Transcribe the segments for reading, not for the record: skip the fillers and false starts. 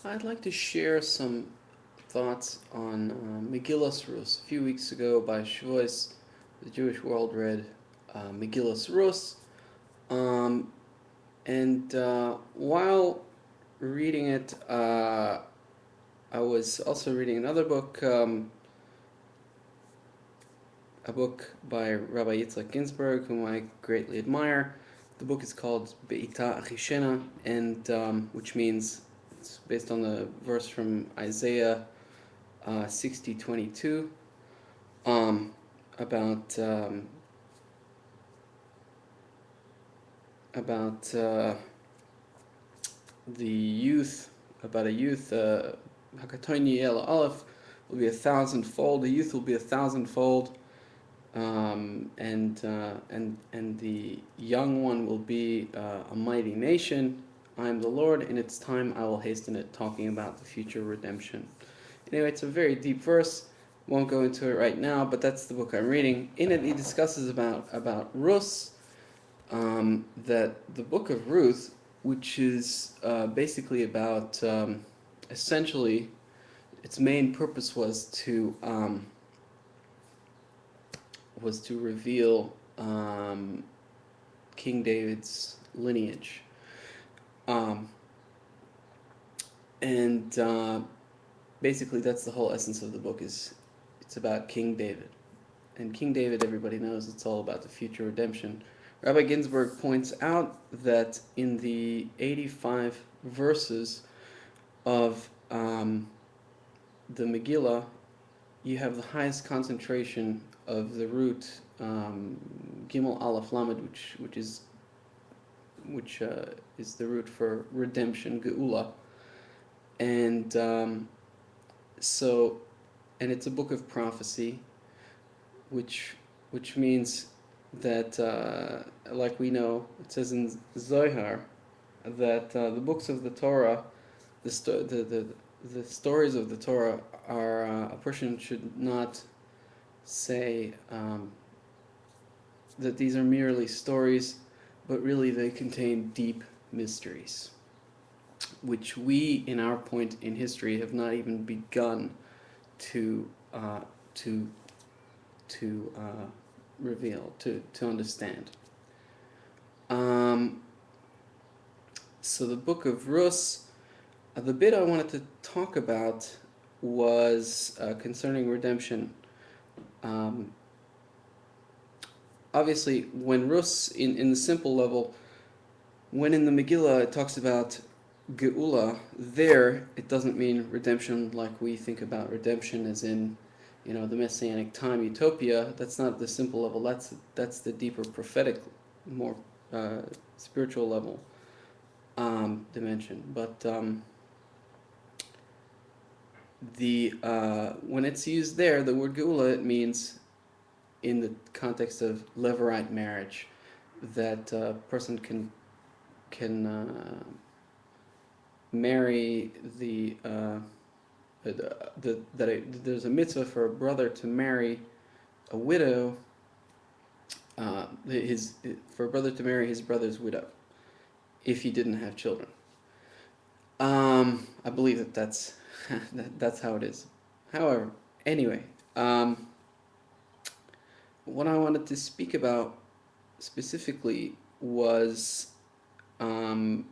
I'd like to share some thoughts on Megillas Rus. A few weeks ago, by Shavuos, the Jewish world read Megillas Rus, um, and while reading it, I was also reading another book, a book by Rabbi Yitzhak Ginsburg, whom I greatly admire. The book is called Be'ita Achishena, and which means it's based on the verse from Isaiah 60:22, um, about about the youth, about a youth. Hakatoni El Aleph will be 1,000-fold. The youth will be 1,000-fold, and the young one will be a mighty nation. I am the Lord. In its time, I will hasten it. Talking about the future redemption. Anyway, it's a very deep verse. Won't go into it right now, but that's the book I'm reading. In it, he discusses about Rus, that the book of Ruth, which is basically about essentially its main purpose was to reveal King David's lineage, um, and basically that's the whole essence of the book. It's about King David, and King David, everybody knows, it's all about the future redemption. Rabbi Ginsburg points out that in the 85 verses of the Megillah, you have the highest concentration of the root Gimel Aleph Lamed, which is the root for redemption, Geula, and so, and it's a book of prophecy, which means that, like we know, it says in Zohar that the books of the Torah, the stories of the Torah are a person should not say that these are merely stories, but really they contain deep mysteries, which we, in our point in history, have not even begun to uh, to to reveal, to understand. Um, so the book of Rus, the bit I wanted to talk about was concerning redemption. Um, Obviously, when Rus, in the simple level, when in the Megillah it talks about Geula, there it doesn't mean redemption like we think about redemption as in, the messianic time utopia. That's not the simple level. That's the deeper prophetic, more spiritual level dimension. But the when it's used there, the word Geula, it means in the context of levirate marriage, that a person can marry there's a mitzvah for a brother to marry a widow, for a brother to marry his brother's widow if he didn't have children. I believe that's that's how it is. However, anyway, what I wanted to speak about specifically was, there's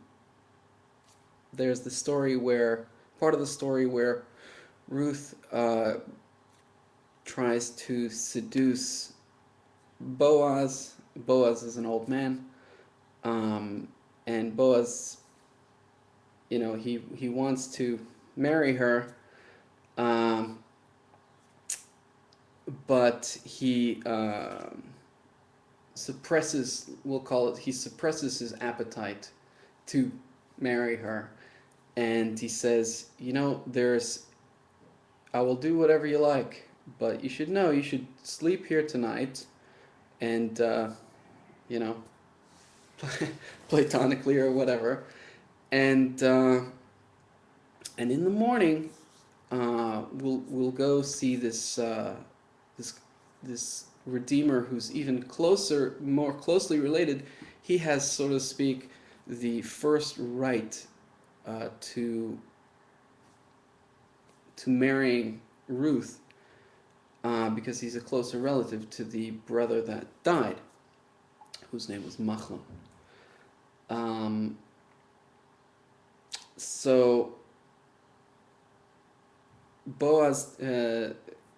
the story where, part of the story where Ruth tries to seduce Boaz. Boaz is an old man, and Boaz, he wants to marry her, um, but he suppresses, we'll call it, he suppresses his appetite to marry her, and he says, I will do whatever you like, but you should know you should sleep here tonight, and you know, platonically or whatever, and in the morning, we'll go see this this redeemer who's even closer, more closely related. He has, so to speak, the first right to to marrying Ruth because he's a closer relative to the brother that died, whose name was Machlon. So Boaz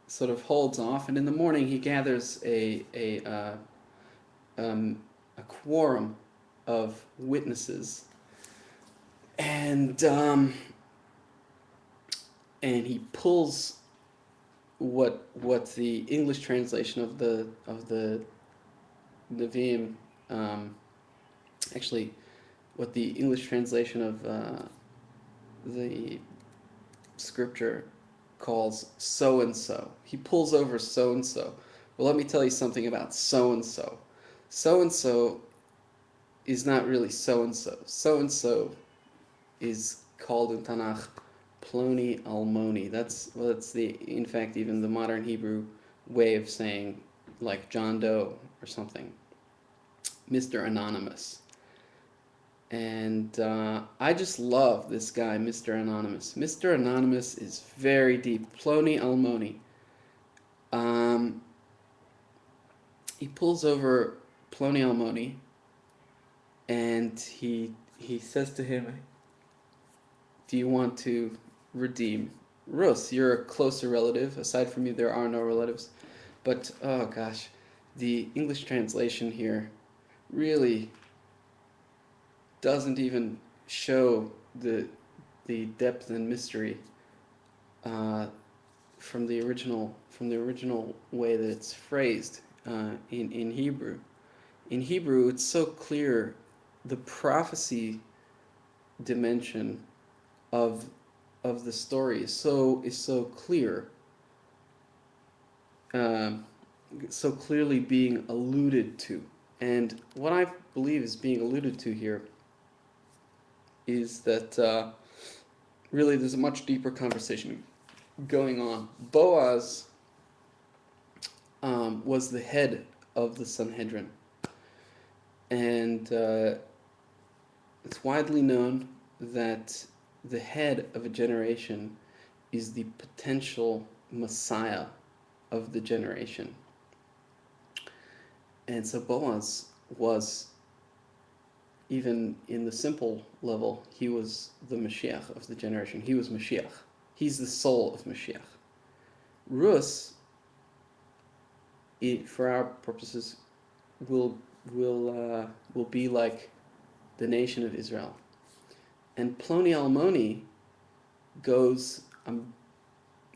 sort of holds off, and in the morning he gathers a quorum of witnesses, and he pulls what the English translation of the Nevi'im, actually, what the English translation of the scripture calls so and so. He pulls over so and so. Well, let me tell you something about so and so. So and so is not really so and so. So and so is called in Tanakh Ploni Almoni. That's the, in fact, even the modern Hebrew way of saying, like John Doe or something, Mr. Anonymous. And I just love this guy, Mr. Anonymous. Mr. Anonymous is very deep. Ploni Almoni. He pulls over Ploni Almoni, and he says to him, "Do you want to redeem Rus? You're a closer relative. Aside from you, there are no relatives." But oh gosh, the English translation here really doesn't even show the depth and mystery from the original way that it's phrased in Hebrew. In Hebrew, it's so clear, the prophecy dimension of the story is so clear, so clearly being alluded to. And what I believe is being alluded to here is that really there's a much deeper conversation going on. Boaz was the head of the Sanhedrin, and it's widely known that the head of a generation is the potential Messiah of the generation. And so Boaz was, even in the simple level, he was the Mashiach of the generation. He was Mashiach. He's the soul of Mashiach. Rus, for our purposes, will be like the nation of Israel. And Ploni Almoni goes, I'm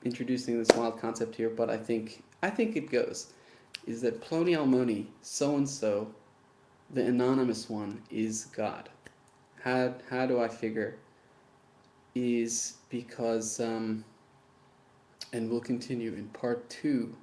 introducing this wild concept here, but I think it goes, is that Ploni Almoni, so-and-so, the anonymous one, is God. How do I figure? Is because, and we'll continue in part 2